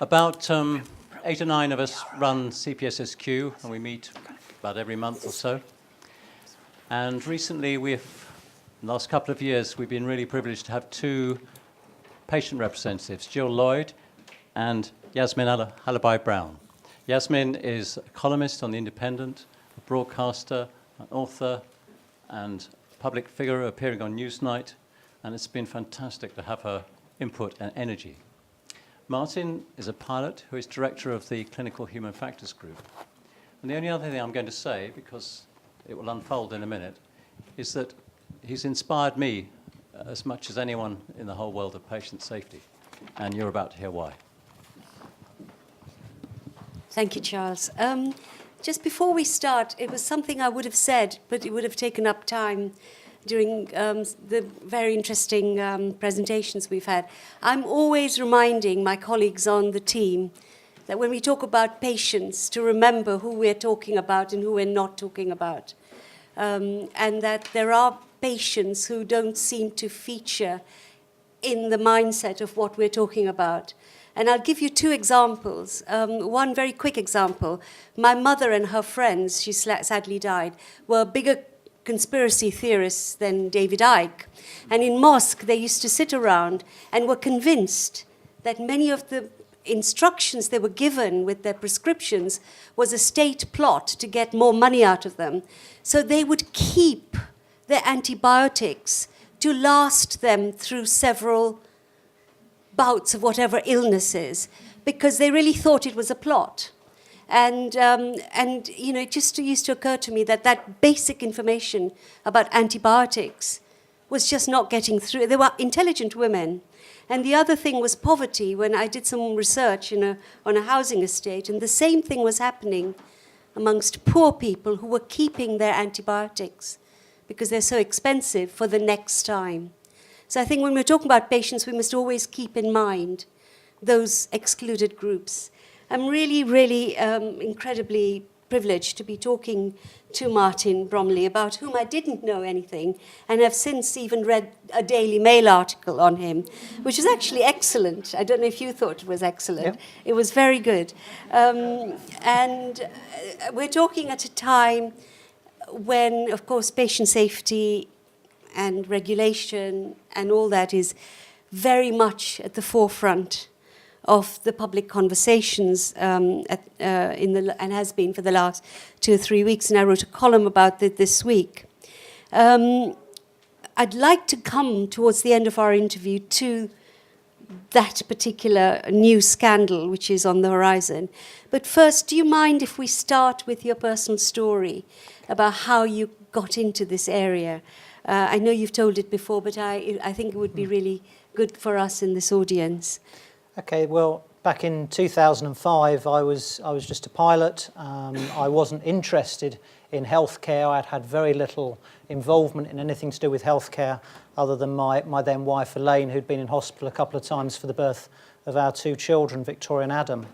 About 8 or 9 of us run CPSSQ, and we meet about every month or so. And recently, in the last couple of years, we've been really privileged to have 2 patient representatives, Jill Lloyd and Yasmin Alibhai-Brown. Yasmin is a columnist on The Independent, a broadcaster, an author, and public figure appearing on Newsnight, and it's been fantastic to have her input and energy. Martin is a pilot who is director of the Clinical Human Factors Group. And the only other thing I'm going to say, because it will unfold in a minute, is that he's inspired me as much as anyone in the whole world of patient safety. And you're about to hear why. Thank you, Charles. Just before we start, it was something I would have said, but it would have taken up time during the very interesting presentations we've had. I'm always reminding my colleagues on the team that when we talk about patients, to remember who we're talking about and who we're not talking about. And that there are patients who don't seem to feature in the mindset of what we're talking about. And I'll give you 2 examples. One very quick example. My mother and her friends, she sadly died, were bigger conspiracy theorists than David Icke. And in mosque, they used to sit around and were convinced that many of the instructions they were given with their prescriptions was a state plot to get more money out of them. So they would keep their antibiotics to last them through several bouts of whatever illnesses, because they really thought it was a plot. And you know, it just used to occur to me that that basic information about antibiotics was just not getting through. They were intelligent women. And the other thing was poverty. When I did some research on a housing estate, and the same thing was happening amongst poor people who were keeping their antibiotics because they're so expensive for the next time. So I think when we're talking about patients, we must always keep in mind those excluded groups. I'm really, really incredibly privileged to be talking to Martin Bromiley, about whom I didn't know anything, and have since even read a Daily Mail article on him, which is actually excellent. I don't know if you thought it was excellent. Yep. It was very good. And we're talking at a time when, of course, patient safety and regulation and all that is very much at the forefront of the public conversations and has been for the last 2 or 3 weeks, and I wrote a column about it this week. I'd like to come towards the end of our interview to that particular new scandal which is on the horizon. But first, do you mind if we start with your personal story about how you got into this area? I know you've told it before, but I think it would be really good for us in this audience. Okay, well, back in 2005, I was just a pilot. I wasn't interested in healthcare. I'd had very little involvement in anything to do with healthcare, other than my then wife Elaine, who'd been in hospital a couple of times for the birth of our 2 children, Victoria and Adam.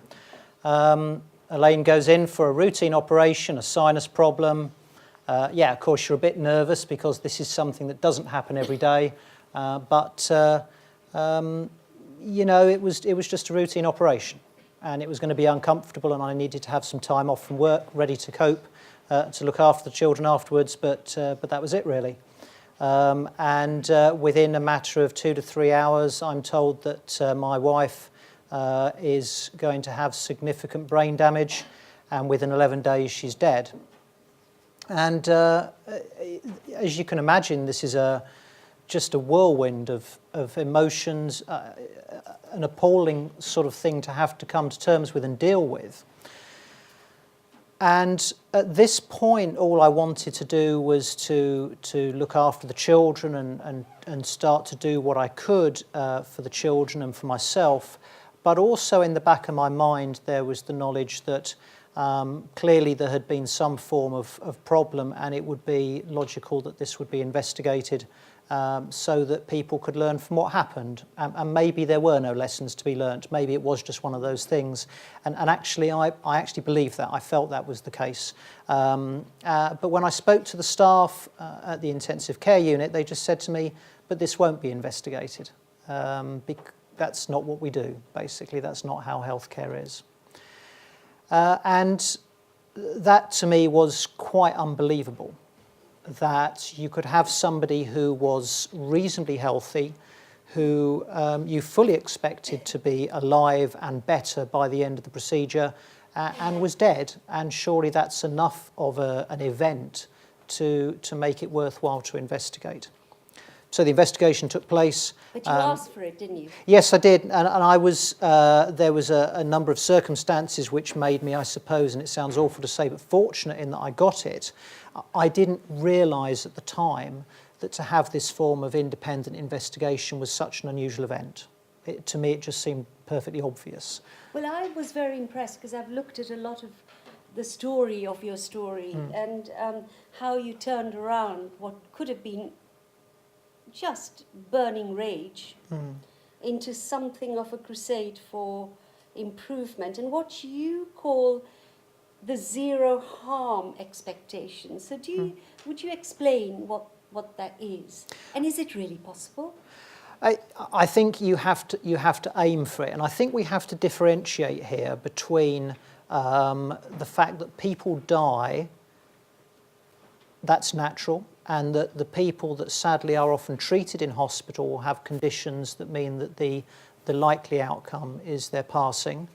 Elaine goes in for a routine operation, a sinus problem. Yeah, of course, you're a bit nervous because this is something that doesn't happen every day, but you know, it was just a routine operation, and it was going to be uncomfortable, and I needed to have some time off from work, ready to cope, to look after the children afterwards. But that was it, really. And within a matter of 2 to 3 hours, I'm told that my wife is going to have significant brain damage, and within 11 days, she's dead. And as you can imagine, this is just a whirlwind of emotions, an appalling sort of thing to have to come to terms with and deal with. And at this point, all I wanted to do was to look after the children and start to do what I could for the children and for myself. But also in the back of my mind, there was the knowledge that clearly there had been some form of problem, and it would be logical that this would be investigated so that people could learn from what happened. And maybe there were no lessons to be learnt. Maybe it was just one of those things. And actually, I actually believe that. I felt that was the case. But when I spoke to the staff at the intensive care unit, they just said to me, but this won't be investigated. that's not what we do. Basically, that's not how healthcare is. And that to me was quite unbelievable, that you could have somebody who was reasonably healthy, who you fully expected to be alive and better by the end of the procedure, and was dead. And surely that's enough of an event to make it worthwhile to investigate. So the investigation took place. But you asked for it, didn't you? Yes, I did, and I was. There was a number of circumstances which made me, I suppose, and it sounds awful to say, but fortunate in that I got it. I didn't realise at the time that to have this form of independent investigation was such an unusual event. To me, it just seemed perfectly obvious. Well, I was very impressed because I've looked at a lot of the story of your story and how you turned around what could have been just burning rage into something of a crusade for improvement and what you call the zero harm expectation. So would you explain what that is? And is it really possible? I think you have to aim for it, and I think we have to differentiate here between the fact that people die, that's natural, and that the people that sadly are often treated in hospital have conditions that mean that the likely outcome is their passing,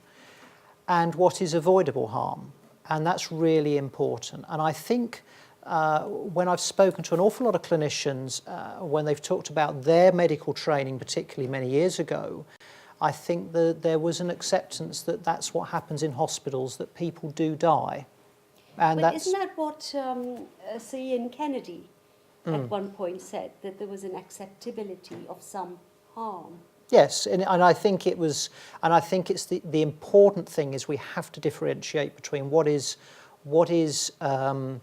and what is avoidable harm. And that's really important. And I think when I've spoken to an awful lot of clinicians, when they've talked about their medical training, particularly many years ago, I think that there was an acceptance that that's what happens in hospitals, that people do die. And but isn't that what Sir Ian Kennedy at one point said, that there was an acceptability of some harm? Yes, and I think it was, and I think it's the important thing is we have to differentiate between what is the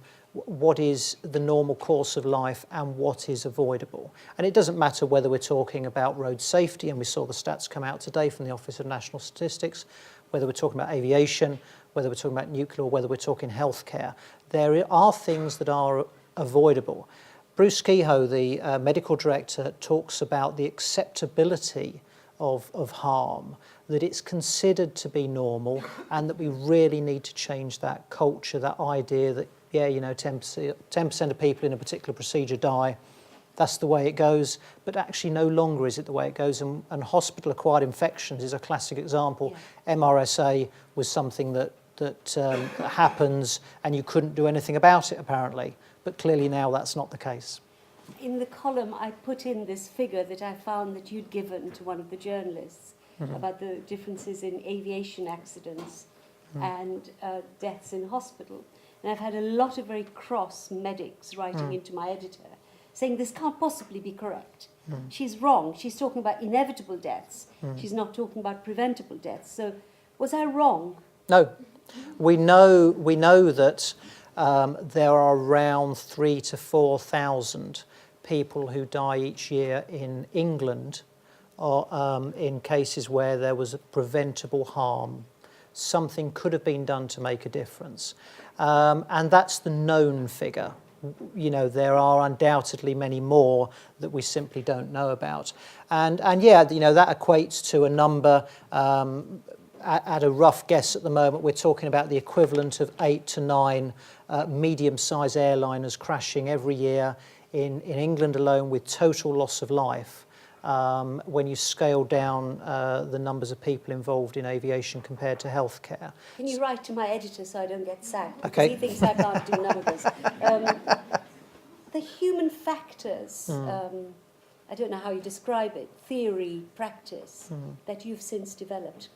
normal course of life and what is avoidable. And it doesn't matter whether we're talking about road safety, and we saw the stats come out today from the Office of National Statistics, whether we're talking about aviation, whether we're talking about nuclear, or whether we're talking healthcare. There are things that are avoidable. Bruce Kehoe, the medical director, talks about the acceptability of harm, that it's considered to be normal, and that we really need to change that culture, that idea that, 10% of people in a particular procedure die, that's the way it goes, but actually no longer is it the way it goes, and hospital-acquired infections is a classic example. Yeah. MRSA was something that happens, and you couldn't do anything about it, apparently. But clearly now that's not the case. In the column, I put in this figure that I found that you'd given to one of the journalists about the differences in aviation accidents and deaths in hospital. And I've had a lot of very cross medics writing into my editor, saying this can't possibly be correct. She's wrong. She's talking about inevitable deaths. She's not talking about preventable deaths. So was I wrong? No. We know that there are around 3,000 to 4,000 people who die each year in England or in cases where there was a preventable harm. Something could have been done to make a difference. And that's the known figure. There are undoubtedly many more that we simply don't know about. And that equates to a number. At a rough guess at the moment, we're talking about the equivalent of 8 to 9 medium-sized airliners crashing every year in England alone, with total loss of life when you scale down the numbers of people involved in aviation compared to healthcare. Can you write to my editor so I don't get sacked? Okay. Because he thinks I can't do none of this. The human factors, I don't know how you describe it, theory, practice, that you've since developed.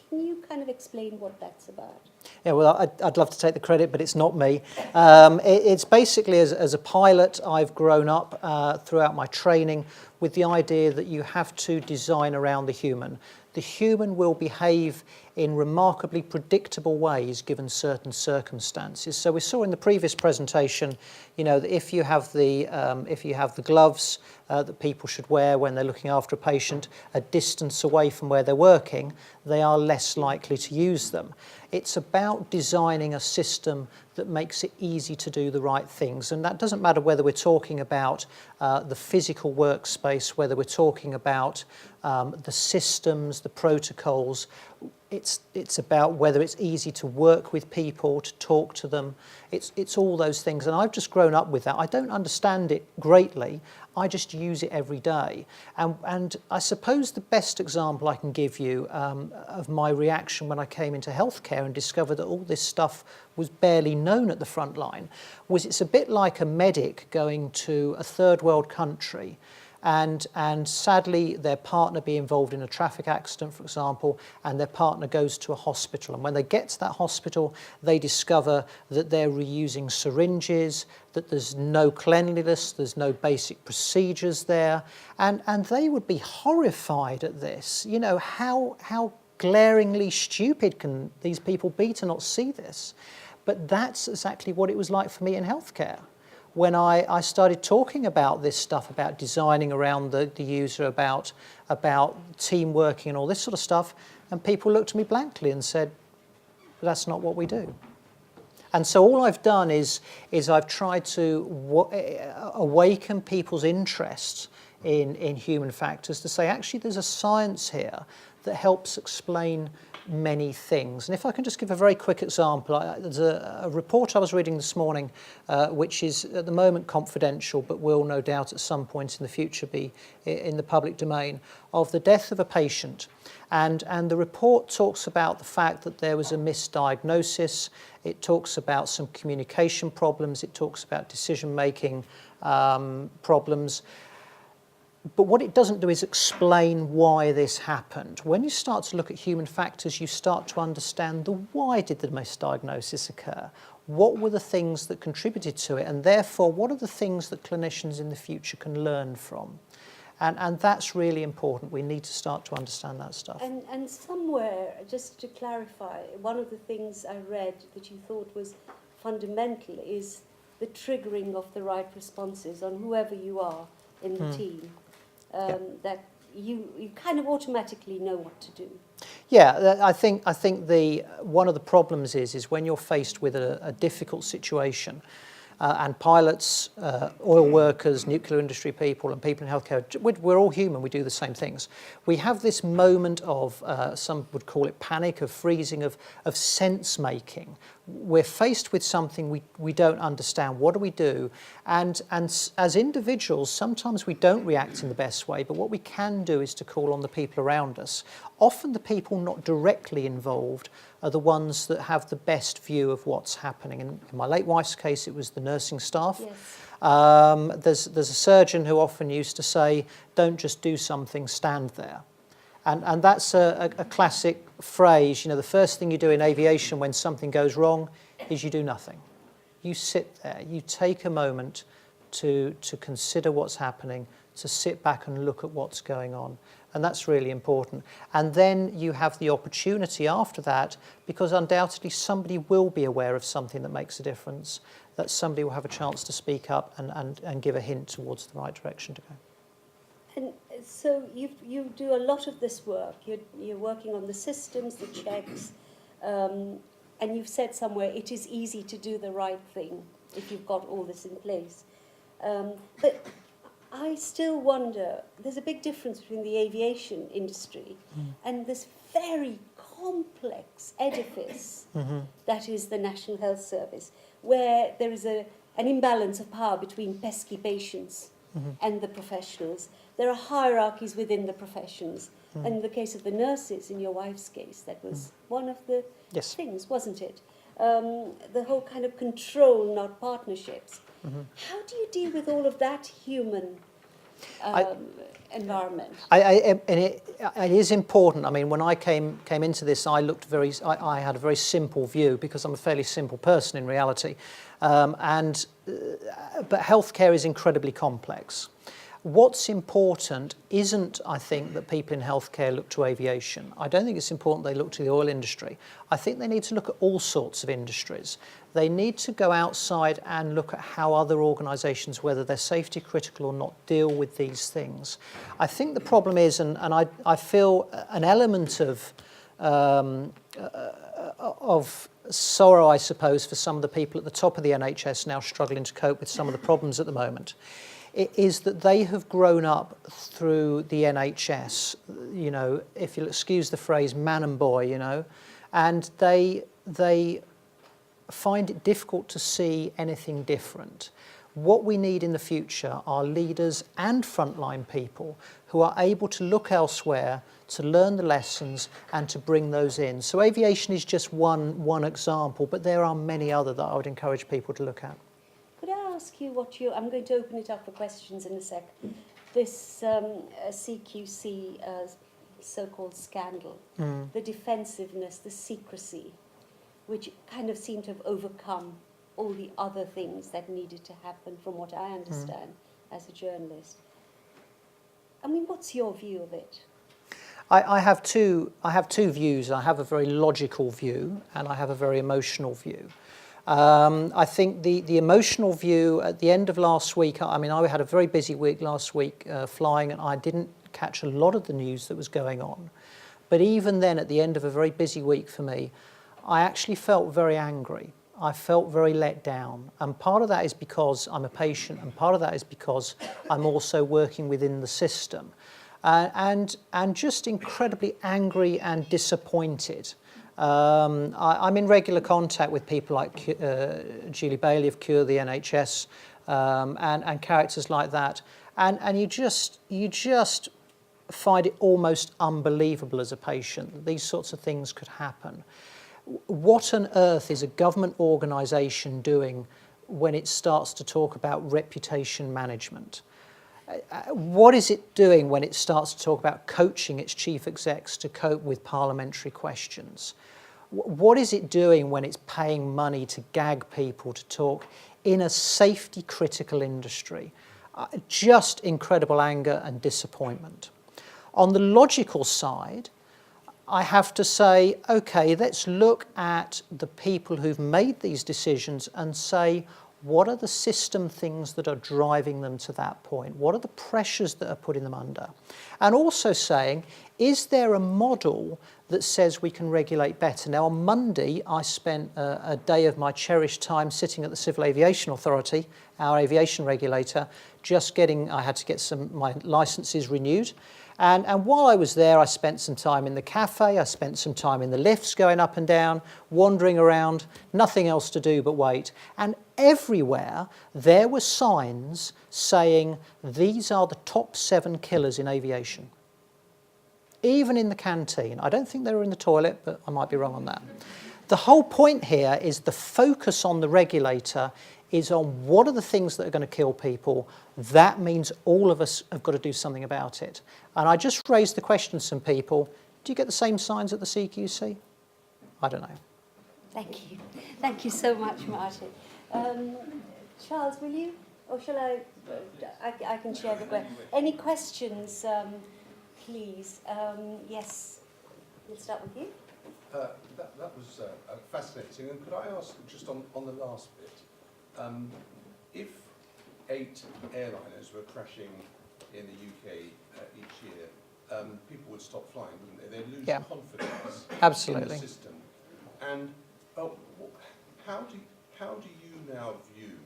Can you kind of explain what that's about? Yeah, well, I'd love to take the credit, but it's not me. It's basically, as a pilot, I've grown up throughout my training with the idea that you have to design around the human. The human will behave in remarkably predictable ways given certain circumstances. So we saw in the previous presentation, that if you have the gloves that people should wear when they're looking after a patient a distance away from where they're working, they are less likely to use them. It's about designing a system that makes it easy to do the right things. And that doesn't matter whether we're talking about the physical workspace, whether we're talking about the systems, the protocols. It's about whether it's easy to work with people, to talk to them. It's all those things. And I've just grown up with that. I don't understand it greatly. I just use it every day. And I suppose the best example I can give you of my reaction when I came into healthcare and discovered that all this stuff was barely known at the front line was it's a bit like a medic going to a third world country and sadly their partner be involved in a traffic accident, for example, and their partner goes to a hospital. And when they get to that hospital, they discover that they're reusing syringes, that there's no cleanliness, there's no basic procedures there. And they would be horrified at this. How glaringly stupid can these people be to not see this? But that's exactly what it was like for me in healthcare. When I started talking about this stuff, about designing around the user, about team working and all this sort of stuff, and people looked at me blankly and said, that's not what we do. And so all I've done is I've tried to awaken people's interest in human factors to say, actually, there's a science here that helps explain many things. And if I can just give a very quick example, there's a report I was reading this morning, which is at the moment confidential, but will no doubt at some point in the future be in the public domain, of the death of a patient. And the report talks about the fact that there was a misdiagnosis. It talks about some communication problems. It talks about decision-making problems. But what it doesn't do is explain why this happened. When you start to look at human factors, you start to understand the why did the misdiagnosis occur? What were the things that contributed to it? And therefore, what are the things that clinicians in the future can learn from? And that's really important. We need to start to understand that stuff. And somewhere, just to clarify, one of the things I read that you thought was fundamental is the triggering of the right responses on whoever you are in the team. That you kind of automatically know what to do. Yeah, I think one of the problems is when you're faced with a difficult situation, and pilots, oil workers, nuclear industry people, and people in healthcare, we're all human, we do the same things. We have this moment of, some would call it panic, of freezing, of sense making. We're faced with something we don't understand. What do we do? And as individuals, sometimes we don't react in the best way, but what we can do is to call on the people around us. Often the people not directly involved are the ones that have the best view of what's happening. In my late wife's case, it was the nursing staff. Yes. There's a surgeon who often used to say, don't just do something, stand there. And that's a classic phrase. The first thing you do in aviation when something goes wrong is you do nothing. You sit there, you take a moment to consider what's happening, to sit back and look at what's going on. And that's really important. And then you have the opportunity after that, because undoubtedly somebody will be aware of something that makes a difference, that somebody will have a chance to speak up and give a hint towards the right direction to go. And so you do a lot of this work. You're working on the systems, the checks, and you've said somewhere it is easy to do the right thing if you've got all this in place. But I still wonder, there's a big difference between the aviation industry and this very complex edifice that is the National Health Service, where there is an imbalance of power between pesky patients and the professionals. There are hierarchies within the professions. And in the case of the nurses, in your wife's case, that was one of the things, wasn't it? The whole kind of control, not partnerships. How do you deal with all of that human environment? It is important. I mean, when I came into this, I had a very simple view because I'm a fairly simple person in reality. But healthcare is incredibly complex. what's important isn't, I think, that people in healthcare look to aviation. I don't think it's important they look to the oil industry. I think they need to look at all sorts of industries. They need to go outside and look at how other organisations, whether they're safety critical or not, deal with these things. I think the problem is, and I feel an element of sorrow, I suppose, for some of the people at the top of the NHS now struggling to cope with some of the problems at the moment, it is that they have grown up through the NHS, you know, if you'll excuse the phrase, man and boy, you know, and they find it difficult to see anything different. What we need in the future are leaders and frontline people who are able to look elsewhere, to learn the lessons and to bring those in. So aviation is just one example, but there are many other that I would encourage people to look at. Could I ask you what I'm going to open it up for questions in a sec. This CQC so-called scandal, the defensiveness, the secrecy, which kind of seemed to have overcome all the other things that needed to happen, from what I understand as a journalist. I mean, what's your view of it? I have two views. I have a very logical view and I have a very emotional view. I think the emotional view at the end of last week, I mean, I had a very busy week last week flying, and I didn't catch a lot of the news that was going on. But even then, at the end of a very busy week for me, I actually felt very angry. I felt very let down. And part of that is because I'm a patient, and part of that is because I'm also working within the system. And just incredibly angry and disappointed. I'm in regular contact with people like Julie Bailey of Cure the NHS and characters like that. And you just find it almost unbelievable as a patient that these sorts of things could happen. What on earth is a government organisation doing when it starts to talk about reputation management? What is it doing when it starts to talk about coaching its chief execs to cope with parliamentary questions? What is it doing when it's paying money to gag people to talk in a safety critical industry? Just incredible anger and disappointment. On the logical side, I have to say, okay, let's look at the people who've made these decisions and say, what are the system things that are driving them to that point? What are the pressures that are putting them under? And also saying, is there a model that says we can regulate better? Now, on Monday, I spent a day of my cherished time sitting at the Civil Aviation Authority, our aviation regulator, I had to get my licences renewed. And while I was there, I spent some time in the cafe, I spent some time in the lifts going up and down, wandering around, nothing else to do but wait. And everywhere there were signs saying, these are the top 7 killers in aviation. Even in the canteen. I don't think they were in the toilet, but I might be wrong on that. The whole point here is the focus on the regulator is on what are the things that are going to kill people. That means all of us have got to do something about it. And I just raised the question to some people, do you get the same signs at the CQC? I don't know. Thank you. Thank you so much, Martin. Charles, will you? Or shall I can share the question. Any questions, please? Yes, we'll start with you. That was fascinating. And could I ask, just on the last bit, if 8 airliners were crashing in the UK each year, people would stop flying, wouldn't they? They'd lose confidence Absolutely. in the system. And how do you now view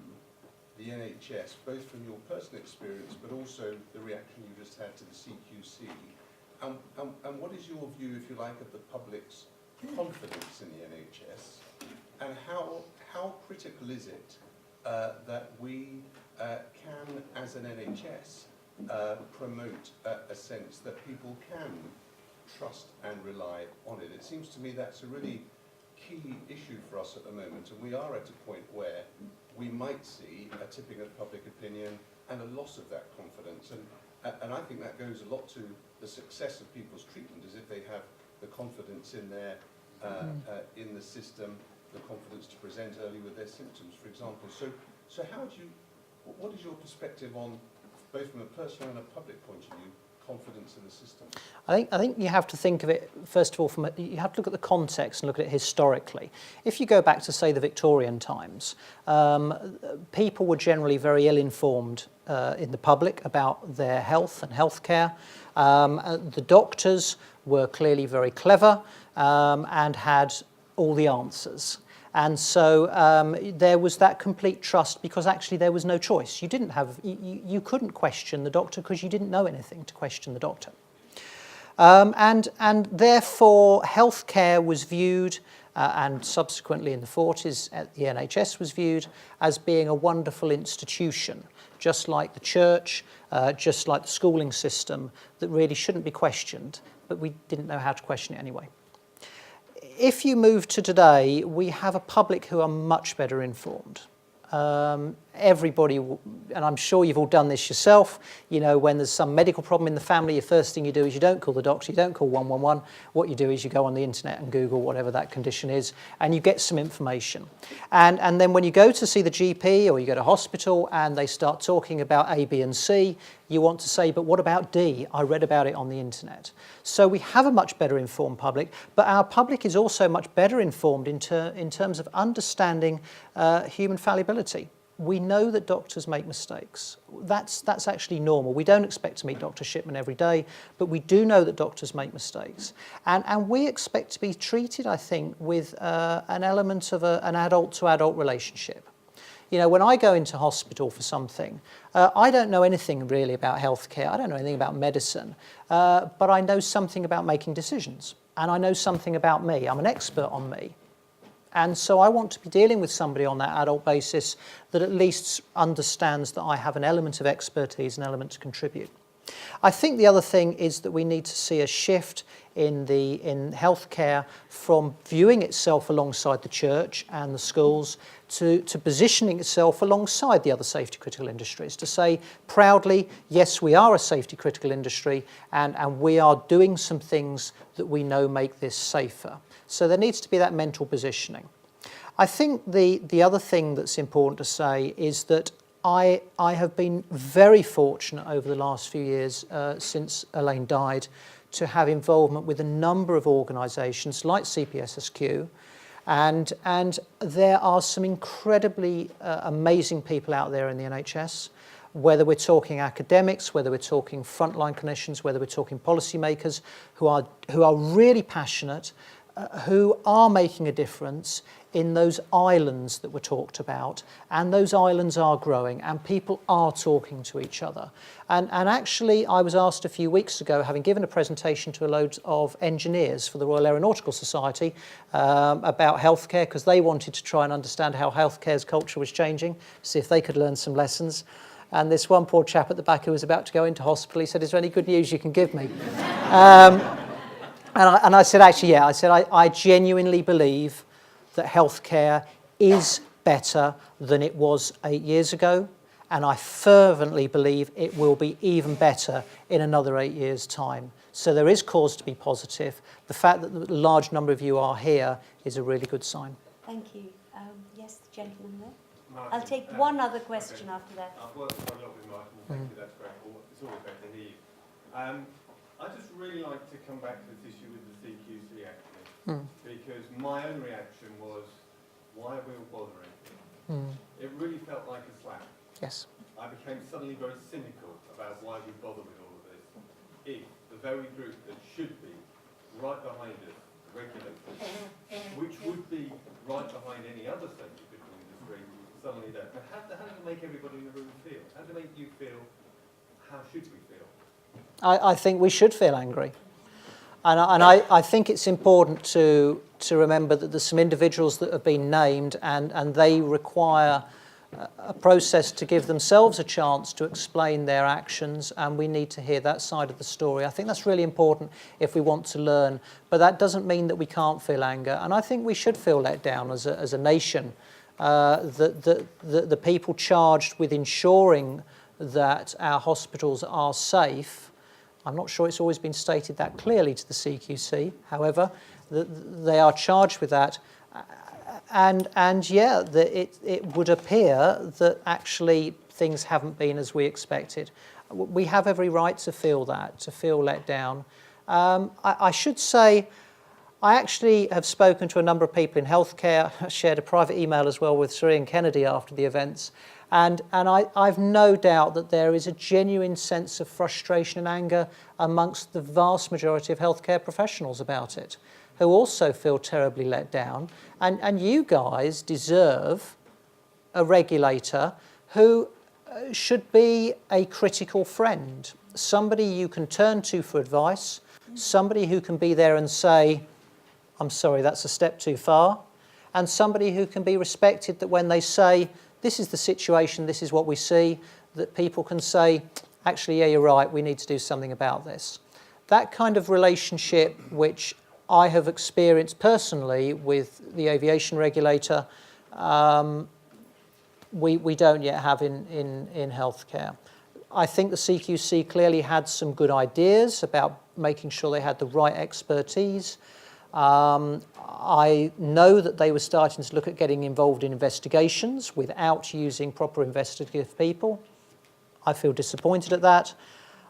the NHS, both from your personal experience, but also the reaction you just had to the CQC? And what is your view, if you like, of the public's confidence in the NHS? And how critical is it that we can, as an NHS, promote a sense that people can trust and rely on it? It seems to me that's a really key issue for us at the moment, and we are at a point where we might see a tipping of public opinion and a loss of that confidence. And I think that goes a lot to the success of people's treatment, as if they have the confidence in their in the system, the confidence to present early with their symptoms, for example. So what is your perspective on both from a personal and a public point of view, confidence in the system? I think you have to think of it, first of all, you have to look at the context and look at it historically. If you go back to, say, the Victorian times, people were generally very ill-informed in the public about their health and healthcare. The doctors were clearly very clever and had all the answers. And so there was that complete trust because actually there was no choice. You couldn't question the doctor because you didn't know anything to question the doctor. And therefore healthcare was viewed, and subsequently in the 40s the NHS was viewed as being a wonderful institution, just like the church, just like the schooling system, that really shouldn't be questioned, but we didn't know how to question it anyway. If you move to today, we have a public who are much better informed. Everybody, and I'm sure you've all done this yourself, you know, when there's some medical problem in the family, the first thing you do is you don't call the doctor, you don't call 111. What you do is you go on the internet and Google whatever that condition is, and you get some information. And then when you go to see the GP or you go to hospital and they start talking about A, B, and C, you want to say, but what about D? I read about it on the internet. So we have a much better informed public, but our public is also much better informed in terms of understanding human fallibility. We know that doctors make mistakes. That's actually normal. We don't expect to meet Dr. Shipman every day, but we do know that doctors make mistakes. And we expect to be treated, I think, with an element of an adult-to-adult relationship. You know, when I go into hospital for something, I don't know anything really about healthcare. I don't know anything about medicine, but I know something about making decisions. And I know something about me. I'm an expert on me. And so I want to be dealing with somebody on that adult basis that at least understands that I have an element of expertise, an element to contribute. I think the other thing is that we need to see a shift in healthcare from viewing itself alongside the church and the schools to positioning itself alongside the other safety critical industries, to say proudly, yes, we are a safety critical industry and we are doing some things that we know make this safer. So there needs to be that mental positioning. I think the other thing that's important to say is that I have been very fortunate over the last few years since Elaine died to have involvement with a number of organisations like CPSSQ, and there are some incredibly amazing people out there in the NHS, whether we're talking academics, whether we're talking frontline clinicians, whether we're talking policymakers who are really passionate, who are making a difference in those islands that were talked about, and those islands are growing and people are talking to each other. And actually I was asked a few weeks ago, having given a presentation to a load of engineers for the Royal Aeronautical Society about healthcare, because they wanted to try and understand how healthcare's culture was changing, see if they could learn some lessons. And this one poor chap at the back who was about to go into hospital, he said, "Is there any good news you can give me?" And I said, actually, yeah. I said, I genuinely believe that healthcare is better than it was 8 years ago, and I fervently believe it will be even better in another 8 years' time. So there is cause to be positive. The fact that the large number of you are here is a really good sign. Thank you. Yes, the gentleman there. Martin, I'll take one other question after that. I've worked quite a lot with Martin. Thank you, that's great. It's always great to hear you. I'd just really like to come back to this issue with the CQC actually, because my own reaction was, why are we all bothering? It really felt like a slap. Yes. I became suddenly very cynical about why we bother with all of this. If the very group that should be right behind us, the regulators, which would be right behind any other safety critical industry, suddenly don't. But how does it make everybody in the room feel? How does it make you feel? How should we feel? I think we should feel angry. And I think it's important to remember that there's some individuals that have been named and they require a process to give themselves a chance to explain their actions, and we need to hear that side of the story. I think that's really important if we want to learn, but that doesn't mean that we can't feel anger, and I think we should feel let down as a nation. The people charged with ensuring that our hospitals are safe, I'm not sure it's always been stated that clearly to the CQC, however, they are charged with that. And yeah, it would appear that actually things haven't been as we expected. We have every right to feel that, to feel let down. I should say, I actually have spoken to a number of people in healthcare. I shared a private email as well with Sir Ian Kennedy after the events. And I've no doubt that there is a genuine sense of frustration and anger amongst the vast majority of healthcare professionals about it, who also feel terribly let down. And you guys deserve a regulator who should be a critical friend, somebody you can turn to for advice, somebody who can be there and say, I'm sorry, that's a step too far, and somebody who can be respected, that when they say, this is the situation, this is what we see, that people can say, actually, yeah, you're right, we need to do something about this. That kind of relationship, which I have experienced personally with the aviation regulator, we don't yet have in healthcare. I think the CQC clearly had some good ideas about making sure they had the right expertise. I know that they were starting to look at getting involved in investigations without using proper investigative people. I feel disappointed at that.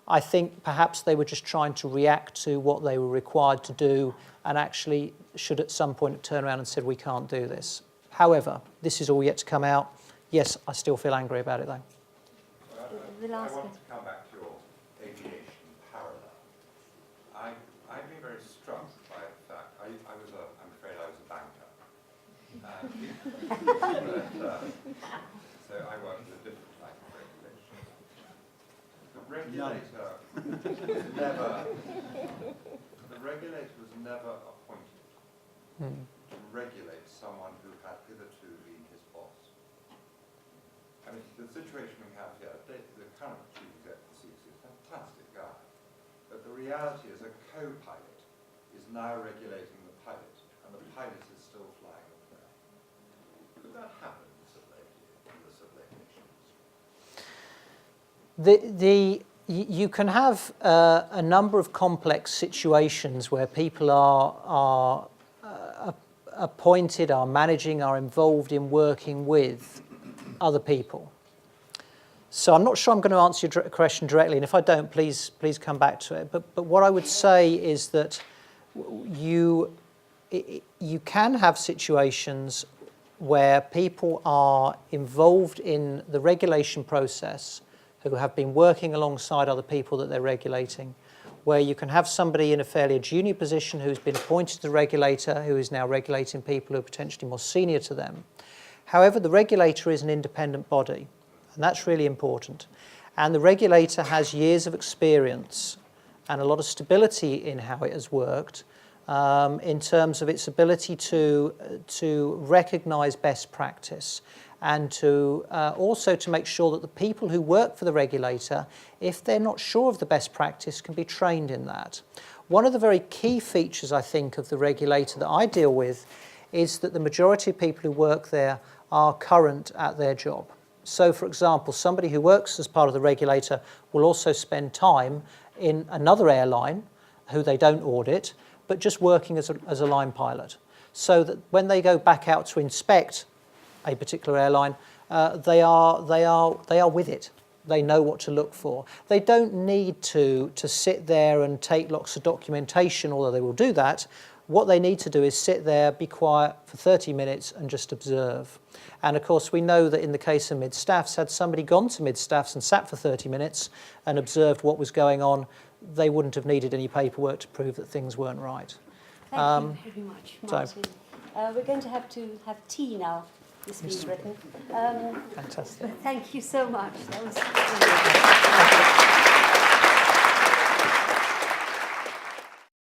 I think perhaps they were just trying to react to what they were required to do, and actually should at some point turn around and said, we can't do this. However, this is all yet to come out. Yes, I still feel angry about it though. I want to come back to your aviation parallel. I've been very struck by the fact, I'm afraid I was a banker. So I worked with a different type of regulation. The regulator was never appointed to regulate someone who had hitherto been his boss. I mean, the situation we have here, the current chief executive is a fantastic guy, but the reality is a co-pilot is now regulating the pilot, and the pilot is still flying up there. Could that happen in the civil aviation? You can have a number of complex situations where people are appointed, are managing, are involved in working with other people. So I'm not sure I'm going to answer your question directly, and if I don't, please come back to it. But what I would say is that you can have situations where people are involved in the regulation process who have been working alongside other people that they're regulating, where you can have somebody in a fairly junior position who's been appointed to the regulator, who is now regulating people who are potentially more senior to them. However, the regulator is an independent body, and that's really important. And the regulator has years of experience and a lot of stability in how it has worked, in terms of its ability to recognise best practice, and to also to make sure that the people who work for the regulator, if they're not sure of the best practice, can be trained in that. One of the very key features, I think, of the regulator that I deal with is that the majority of people who work there are current at their job. So, for example, somebody who works as part of the regulator will also spend time in another airline who they don't audit, but just working as a line pilot. So that when they go back out to inspect a particular airline, they are with it. They know what to look for. They don't need to sit there and take lots of documentation, although they will do that. What they need to do is sit there, be quiet for 30 minutes and just observe. And of course, we know that in the case of mid-staffs, had somebody gone to mid-staffs and sat for 30 minutes and observed what was going on, they wouldn't have needed any paperwork to prove that things weren't right. Thank you very much, Martin. We're going to have tea now, this being written. Fantastic. Thank you so much. That was